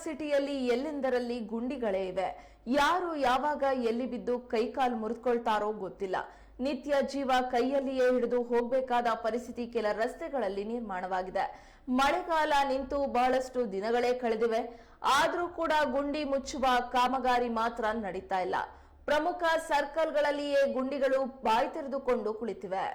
ಸಿಟಿಯಲ್ಲಿ ಎಲ್ಲೆಂದರಲ್ಲಿ ಗುಂಡಿಗಳೇ ಇವೆ. ಯಾರು ಯಾವಾಗ ಎಲ್ಲಿ ಬಿದ್ದು ಕೈಕಾಲು ಮುರಿದುಕೊಳ್ತಾರೋ ಗೊತ್ತಿಲ್ಲ. ನಿತ್ಯ ಜೀವ ಕೈಯಲ್ಲಿಯೇ ಹಿಡಿದು ಹೋಗಬೇಕಾದ ಪರಿಸ್ಥಿತಿ ಕೆಲ ರಸ್ತೆಗಳಲ್ಲಿ ನಿರ್ಮಾಣವಾಗಿದೆ. ಮಳೆಗಾಲ ನಿಂತು ಬಹಳಷ್ಟು ದಿನಗಳೇ ಕಳೆದಿವೆ. ಆದರೂ ಕೂಡ ಗುಂಡಿ ಮುಚ್ಚುವ ಕಾಮಗಾರಿ ಮಾತ್ರ ನಡೀತಾ ಇಲ್ಲ. ಪ್ರಮುಖ ಸರ್ಕಲ್ಗಳಲ್ಲಿಯೇ ಗುಂಡಿಗಳು ಬಾಯಿ ತೆರೆದುಕೊಂಡು ಕುಳಿತಿವೆ.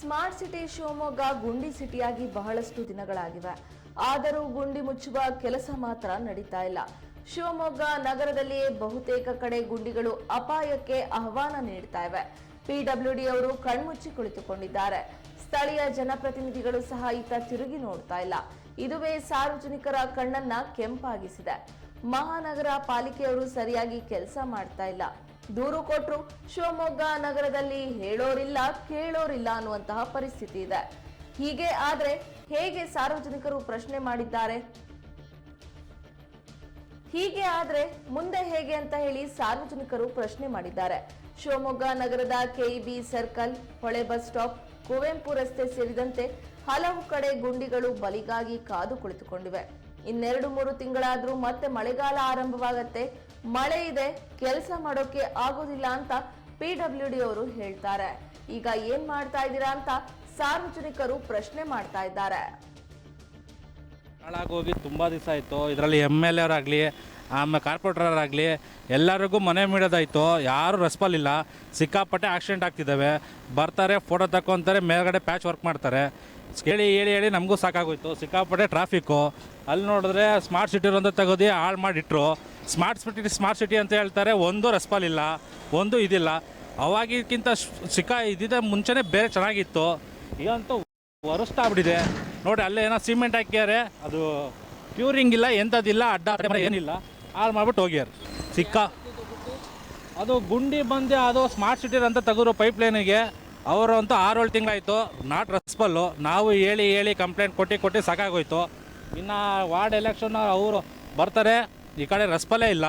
ಸ್ಮಾರ್ಟ್ ಸಿಟಿ ಶಿವಮೊಗ್ಗ ಗುಂಡಿ ಸಿಟಿಯಾಗಿ ಬಹಳಷ್ಟು ದಿನಗಳಾಗಿವೆ. ಆದರೂ ಗುಂಡಿ ಮುಚ್ಚುವ ಕೆಲಸ ಮಾತ್ರ ನಡೀತಾ ಇಲ್ಲ. ಶಿವಮೊಗ್ಗ ನಗರದಲ್ಲಿಯೇ ಬಹುತೇಕ ಕಡೆ ಗುಂಡಿಗಳು ಅಪಾಯಕ್ಕೆ ಆಹ್ವಾನ ನೀಡ್ತಾ ಇವೆ. ಪಿಡಬ್ಲ್ಯೂಡಿ ಅವರು ಕಣ್ಮುಚ್ಚಿ ಕುಳಿತುಕೊಂಡಿದ್ದಾರೆ. ಸ್ಥಳೀಯ ಜನಪ್ರತಿನಿಧಿಗಳು ಸಹ ಇತ್ತ ತಿರುಗಿ ನೋಡ್ತಾ ಇಲ್ಲ. ಇದುವೇ ಸಾರ್ವಜನಿಕರ ಕಣ್ಣನ್ನ ಕೆಂಪಾಗಿಸಿದೆ. ಮಹಾನಗರ ಪಾಲಿಕೆಯವರು ಸರಿಯಾಗಿ ಕೆಲಸ ಮಾಡ್ತಾ ಇಲ್ಲ. ದೂರು ಕೊಟ್ಟರು ಶಿವಮೊಗ್ಗ ನಗರದಲ್ಲಿ ಹೇಳೋರಿಲ್ಲ ಕೇಳೋರಿಲ್ಲ ಅನ್ನುವಂತಹ ಪರಿಸ್ಥಿತಿ ಇದೆ. ಹೀಗೆ ಆದ್ರೆ ಹೇಗೆ ಸಾರ್ವಜನಿಕರು ಪ್ರಶ್ನೆ ಮಾಡಿದ್ದಾರೆ? ಹೀಗೆ ಆದ್ರೆ ಮುಂದೆ ಹೇಗೆ ಅಂತ ಹೇಳಿ ಸಾರ್ವಜನಿಕರು ಪ್ರಶ್ನೆ ಮಾಡಿದ್ದಾರೆ. ಶಿವಮೊಗ್ಗ ನಗರದ ಕೆಇಬಿ ಸರ್ಕಲ್, ಹೊಳೆ ಬಸ್ ಸ್ಟಾಪ್, ಕುವೆಂಪು ರಸ್ತೆ ಸೇರಿದಂತೆ ಹಲವು ಕಡೆ ಗುಂಡಿಗಳು ಬಲಿಗಾಗಿ ಕಾದು ಕುಳಿತುಕೊಂಡಿವೆ. 2-3 ತಿಂಗಳಾದ್ರೂ ಮತ್ತೆ ಮಳೆಗಾಲ ಆರಂಭವಾಗತ್ತೆ. ಮಳೆ ಇದೆ, ಕೆಲಸ ಮಾಡೋಕೆ ಆಗೋದಿಲ್ಲ ಅಂತ ಪಿಡಬ್ಲ್ಯೂಡಿ ಅವರು ಹೇಳ್ತಾರೆ. ಈಗ ಏನ್ ಮಾಡ್ತಾ ಇದ್ದೀರಾ ಅಂತ ಸಾರ್ವಜನಿಕರು ಪ್ರಶ್ನೆ ಮಾಡ್ತಾ ಇದ್ದಾರೆ. ಹಾಳಾಗೋಗಿ ತುಂಬ ದಿವಸ ಆಯಿತು. ಇದರಲ್ಲಿ MLA ಅವರಾಗಲಿ ಆಮೇಲೆ ಕಾರ್ಪೊರೇಟರಾಗಲಿ ಎಲ್ಲರಿಗೂ ಮನೆ ಮೀಡೋದಾಯಿತು. ಯಾರು ರೆಸ್ಪಾನ್ಸ್ ಇಲ್ಲ. ಸಿಕ್ಕಾಪಟ್ಟೆ ಆಕ್ಸಿಡೆಂಟ್ ಆಗ್ತಿದ್ದಾವೆ. ಬರ್ತಾರೆ, ಫೋಟೋ ತಗೊತಾರೆ, ಮೇಲ್ಗಡೆ ಪ್ಯಾಚ್ ವರ್ಕ್ ಮಾಡ್ತಾರೆ. ಹೇಳಿ ನಮಗೂ ಸಾಕಾಗೋಯ್ತು. ಸಿಕ್ಕಾಪಟ್ಟೆ ಟ್ರಾಫಿಕ್ಕು. ಅಲ್ಲಿ ನೋಡಿದ್ರೆ ಸ್ಮಾರ್ಟ್ ಸಿಟಿ ಅಂತ ತೆಗೆದು ಹಾಳು ಮಾಡಿಟ್ರು. ಸ್ಮಾರ್ಟ್ ಸಿಟಿ ಅಂತ ಹೇಳ್ತಾರೆ. ಒಂದು ರೆಸ್ಪಾನ್ಸ್ ಇಲ್ಲ, ಒಂದು ಇದಿಲ್ಲ. ಅವಾಗಿಗಿಂತ ಇದಿದೆ ಮುಂಚೆನೇ ಬೇರೆ ಚೆನ್ನಾಗಿತ್ತು. ಈಗಂತೂ ವರಸ್ಟ್ ಆಗ್ಬಿಟ್ಟಿದೆ ನೋಡಿ. ಅಲ್ಲೇ ಏನೋ ಸಿಮೆಂಟ್ ಹಾಕ್ಯಾರೆ, ಅದು ಪ್ಯೂರಿಂಗ್ ಇಲ್ಲ, ಎಂಥದ್ದಿಲ್ಲ, ಅಡ್ಡ ಏನಿಲ್ಲ, ಹಾಳು ಮಾಡ್ಬಿಟ್ಟು ಹೋಗ್ಯಾರ. ಅದು ಗುಂಡಿ ಬಂದು ಅದು ಸ್ಮಾರ್ಟ್ ಸಿಟಿ ಅಂತ ತೆಗೆದ್ರು ಪೈಪ್ಲೈನಿಗೆ. ಅವರು ಅಂತೂ 6-7 ತಿಂಗಳಾಯಿತು, ನಾಟ್ ರೆಸ್ಪಾನ್ಸು. ನಾವು ಹೇಳಿ ಕಂಪ್ಲೇಂಟ್ ಕೊಟ್ಟು ಸಾಕಾಗೋಯ್ತು. ಇನ್ನು ವಾರ್ಡ್ ಎಲೆಕ್ಷನ್ ಅವರು ಬರ್ತಾರೆ, ಈ ಕಡೆ ರೆಸ್ಪಾನ್ಸೇ ಇಲ್ಲ.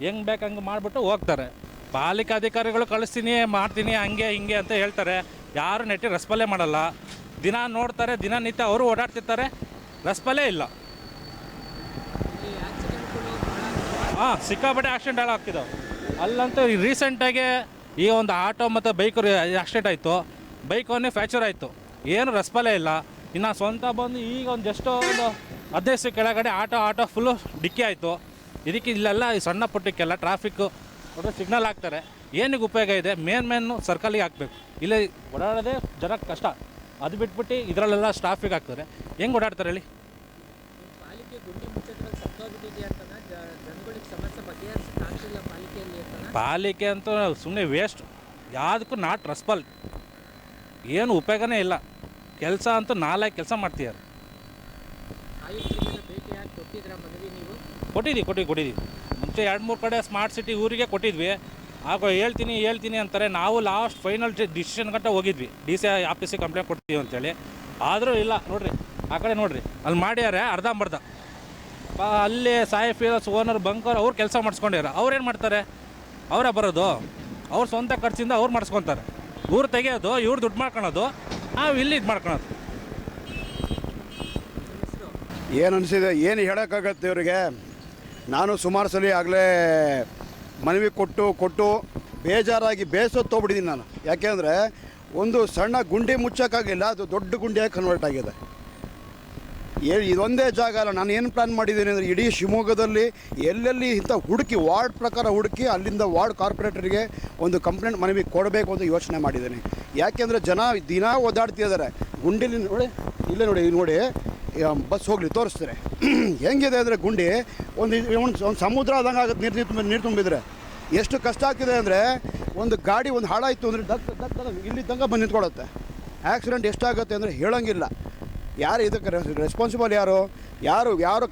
ಹೆಂಗೆ ಬೇಕು ಹಂಗೆ ಮಾಡಿಬಿಟ್ಟು ಹೋಗ್ತಾರೆ. ಪಾಲಿಕೆ ಅಧಿಕಾರಿಗಳು ಕಳಿಸ್ತೀನಿ ಮಾಡ್ತೀನಿ ಹಂಗೆ ಹಿಂಗೆ ಅಂತ ಹೇಳ್ತಾರೆ. ಯಾರು ನೆಟ್ಟಿ ರೆಸ್ಪಾನ್ಸೇ ಮಾಡಲ್ಲ. ದಿನ ನೋಡ್ತಾರೆ, ದಿನನಿತ್ಯ ಅವರು ಓಡಾಡ್ತಿರ್ತಾರೆ, ರೆಸ್ಪಾನ್ಸೇ ಇಲ್ಲ. ಸಿಕ್ಕಾಪಟ್ಟೆ ಆಕ್ಸಿಡೆಂಟ್ ಆಗ್ತಿದ್ದಾವೆ. ಅಲ್ಲಂತೂ ರೀಸೆಂಟಾಗಿ ಈಗ ಒಂದು ಆಟೋ ಮತ್ತು ಬೈಕ್ ಆಕ್ಸಿಡೆಂಟ್ ಆಯಿತು. ಬೈಕನ್ನೇ ಫ್ರ್ಯಾಕ್ಚರ್ ಆಯಿತು. ಏನು ರೆಸ್ಪಾನ್ಸೇ ಇಲ್ಲ. ಇನ್ನು ಸ್ವಂತ ಬಂದು ಈಗ ಜಸ್ಟ್ ಒಂದು 15 ಕೆಳಗಡೆ ಆಟೋ ಫುಲ್ಲು ಡಿಕ್ಕಿ ಆಯಿತು. ಇದಕ್ಕೆ ಇಲ್ಲೆಲ್ಲ ಈ ಸಣ್ಣ ಪುಟ್ಟಕ್ಕೆಲ್ಲ ಟ್ರಾಫಿಕ್ಕು ಸಿಗ್ನಲ್ ಹಾಕ್ತಾರೆ. ಏನಿಗೆ ಉಪಯೋಗ ಇದೆ? ಮೇನ್ ಸರ್ಕಲಿಗೆ ಹಾಕಬೇಕು. ಇಲ್ಲೇ ಓಡಾಡೋದೇ ಜನಕ್ಕೆ ಕಷ್ಟ. ಅದು ಬಿಟ್ಬಿಟ್ಟು ಇದರಲ್ಲೆಲ್ಲ ಟ್ರಾಫಿಕ್ ಹಾಕ್ತಾರೆ. ಹೆಂಗೆ ಓಡಾಡ್ತಾರೆ ಹೇಳಿ? ಪಾಲಿಕೆ ಅಂತೂ ಸುಮ್ಮನೆ ವೇಸ್ಟ್. ಯಾವುದಕ್ಕೂ ನಾಟ್ ರೆಸ್ಪಾನ್ಸ್. ಏನು ಉಪಯೋಗನೇ ಇಲ್ಲ. ಕೆಲಸ ಅಂತೂ 4 ಕೆಲಸ ಮಾಡ್ತಿದ್ದಾರೆ. ಕೊಟ್ಟಿದ್ದೀವಿ. ಮುಂಚೆ 2-3 ಕಡೆ ಸ್ಮಾರ್ಟ್ ಸಿಟಿ ಊರಿಗೆ ಕೊಟ್ಟಿದ್ವಿ. ಆಗ ಹೇಳ್ತೀನಿ ಅಂತಾರೆ. ನಾವು ಲಾಸ್ಟ್ ಫೈನಲ್ ಡಿಸಿಷನ್ ಗಂಟ ಹೋಗಿದ್ವಿ. DC ಆಫೀಸಿಗೆ ಕಂಪ್ಲೇಂಟ್ ಕೊಡ್ತೀವಿ ಅಂತೇಳಿ. ಆದರೂ ಇಲ್ಲ. ನೋಡಿರಿ ಆ ಕಡೆ ನೋಡಿರಿ, ಅಲ್ಲಿ ಮಾಡ್ಯಾರೆ ಅರ್ಧಂಬರ್ಧ. ಅಲ್ಲಿ ಸಾಯಿ ಫೀಲ್ಸ್ ಓನರ್ ಬಂಕರ್ ಅವ್ರು ಕೆಲಸ ಮಾಡಿಸ್ಕೊಂಡ್ಯಾರ. ಅವ್ರೇನು ಮಾಡ್ತಾರೆ? ಅವರೇ ಬರೋದು, ಅವ್ರ ಸ್ವಂತ ಖರ್ಚಿಂದ ಅವ್ರು ಮಾಡಿಸ್ಕೊತಾರೆ. ಊರು ತೆಗೆಯೋದು, ಇವ್ರು ದುಡ್ಡು ಮಾಡ್ಕೊಳೋದು, ನಾವು ಇಲ್ಲಿ ಇದು ಮಾಡ್ಕೊಳೋದು. ಏನು ಅನಿಸಿದೆ, ಏನು ಹೇಳೋಕ್ಕಾಗತ್ತೆ ಇವರಿಗೆ? ನಾನು ಸುಮಾರು ಸಲ ಆಗಲೇ ಮನವಿ ಕೊಟ್ಟು ಬೇಜಾರಾಗಿ ಬೇಸತ್ತೋಗ್ಬಿಟ್ಟಿದ್ದೀನಿ ನಾನು. ಯಾಕೆಂದರೆ ಒಂದು ಸಣ್ಣ ಗುಂಡಿ ಮುಚ್ಚೋಕ್ಕಾಗಿಲ್ಲ, ಅದು ದೊಡ್ಡ ಗುಂಡಿಯಾಗಿ ಕನ್ವರ್ಟ್ ಆಗಿದೆ. ಇದೊಂದೇ ಜಾಗ ಅಲ್ಲ. ನಾನು ಏನು ಪ್ಲ್ಯಾನ್ ಮಾಡಿದ್ದೀನಿ ಅಂದರೆ ಇಡೀ ಶಿವಮೊಗ್ಗದಲ್ಲಿ ಎಲ್ಲೆಲ್ಲಿ ಇಂಥ ಹುಡುಕಿ ವಾರ್ಡ್ ಪ್ರಕಾರ ಹುಡುಕಿ ಅಲ್ಲಿಂದ ವಾರ್ಡ್ ಕಾರ್ಪೊರೇಟರ್ಗೆ ಒಂದು ಕಂಪ್ಲೇಂಟ್ ಮನವಿ ಕೊಡಬೇಕು ಅಂತ ಯೋಚನೆ ಮಾಡಿದ್ದೀನಿ. ಯಾಕೆಂದರೆ ಜನ ದಿನ ಓದಾಡ್ತಿದ್ದಾರೆ. ಗುಂಡಿಲಿ ನೋಡಿ, ಇಲ್ಲೇ ನೋಡಿ, ನೋಡಿ ಬಸ್ ಹೋಗಲಿ ತೋರಿಸ್ತಾರೆ ಹೆಂಗಿದೆ ಅಂದರೆ ಗುಂಡಿ ಒಂದು ಸಮುದ್ರ ಆದಂಗೆ ಆಗುತ್ತೆ. ನೀರು ತುಂಬಿದರೆ ಎಷ್ಟು ಕಷ್ಟ ಆಗ್ತಿದೆ ಅಂದರೆ ಒಂದು ಗಾಡಿ ಒಂದು ಹಾಳಾಯಿತು ಅಂದರೆ ಇಲ್ಲಿ ತನಕ ಬಂದು ನಿಂತ್ಕೊಳ್ಳುತ್ತೆ. ಆ್ಯಕ್ಸಿಡೆಂಟ್ ಎಷ್ಟಾಗುತ್ತೆ ಅಂದರೆ ಹೇಳೋಂಗಿಲ್ಲ. ಯಾರು ಇದಕ್ಕೆ ರೆಸ್ಪಾನ್ಸಿಬಲ್ ಯಾರು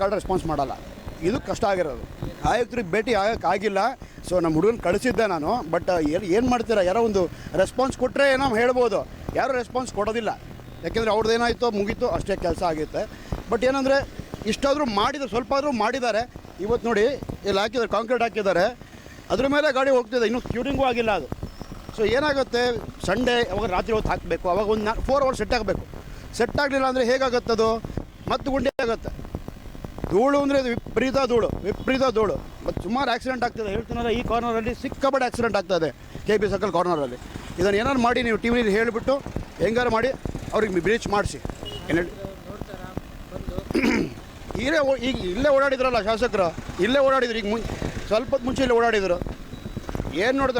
ಕರೆಕ್ಟ್ ರೆಸ್ಪಾನ್ಸ್ ಮಾಡಲ್ಲ. ಇದು ಕಷ್ಟ ಆಗಿರೋದು. ಆಯುಕ್ತರಿಗೆ ಭೇಟಿ ಆಗಿಲ್ಲ. ಸೊ ನಮ್ಮ ಹುಡುಗನ ಕಳಿಸಿದ್ದೆ ನಾನು. ಬಟ್ ಏನು ಮಾಡ್ತೀರಾ, ಯಾರೋ ಒಂದು ರೆಸ್ಪಾನ್ಸ್ ಕೊಟ್ಟರೆ ಏನೋ ಹೇಳ್ಬೋದು. ಯಾರೂ ರೆಸ್ಪಾನ್ಸ್ ಕೊಡೋದಿಲ್ಲ. ಯಾಕೆಂದರೆ ಅವ್ರದ್ದು ಏನಾಯಿತೋ ಮುಗೀತು, ಅಷ್ಟೇ ಕೆಲಸ ಆಗುತ್ತೆ. ಬಟ್ ಏನಂದರೆ ಇಷ್ಟಾದರೂ ಮಾಡಿದ್ದಾರೆ, ಸ್ವಲ್ಪ ಆದರೂ ಮಾಡಿದ್ದಾರೆ. ಇವತ್ತು ನೋಡಿ ಇಲ್ಲಿ ಹಾಕಿದ್ದಾರೆ, ಕಾಂಕ್ರೀಟ್ ಹಾಕಿದ್ದಾರೆ, ಅದ್ರ ಮೇಲೆ ಗಾಡಿ ಹೋಗ್ತಿದೆ, ಇನ್ನೂ ಕ್ಯೂರಿಂಗೂ ಆಗಿಲ್ಲ ಅದು. ಸೊ ಏನಾಗುತ್ತೆ, ಸಂಡೇ ಅವಾಗ ರಾತ್ರಿ ಹೊತ್ತು ಹಾಕಬೇಕು, ಅವಾಗ ಒಂದು 4 ಅವರ್ಸ್ ಸೆಟ್ ಆಗಬೇಕು. ಸೆಟ್ ಆಗಲಿಲ್ಲ ಅಂದರೆ ಹೇಗಾಗುತ್ತದು, ಮತ್ತು ಗುಂಡಿ ಆಗುತ್ತೆ. ಧೂಳು ಅಂದರೆ ವಿಪರೀತ ಧೂಳು. ಮತ್ತು ಸುಮಾರು ಆಕ್ಸಿಡೆಂಟ್ ಆಗ್ತದೆ. ಹೇಳ್ತೀನಲ್ಲ, ಈ ಕಾರ್ನರಲ್ಲಿ ಸಿಕ್ಕಾಪಟ್ಟೆ ಆಕ್ಸಿಡೆಂಟ್ ಆಗ್ತದೆ, KP ಸರ್ಕಲ್ ಕಾರ್ನರಲ್ಲಿ. ಇದನ್ನು ಏನಾರು ಮಾಡಿ ನೀವು ಟಿ ವಿಲಿ ಹೇಳಿಬಿಟ್ಟು ಹೆಂಗಾರು ಮಾಡಿ ಅವ್ರಿಗೆ ಬ್ರೀಚ್ ಮಾಡಿಸಿ. ಏನು ಹೇಳಿ, ಈಗ ಇಲ್ಲೇ ಓಡಾಡಿದ್ರಲ್ಲ ಶಾಸಕರು, ಇಲ್ಲೇ ಓಡಾಡಿದ್ರು. ಈಗ ಸ್ವಲ್ಪ ಮುಂಚೆ ಇಲ್ಲೇ ಓಡಾಡಿದ್ರು. ಏನು ನೋಡಿದ್ರೆ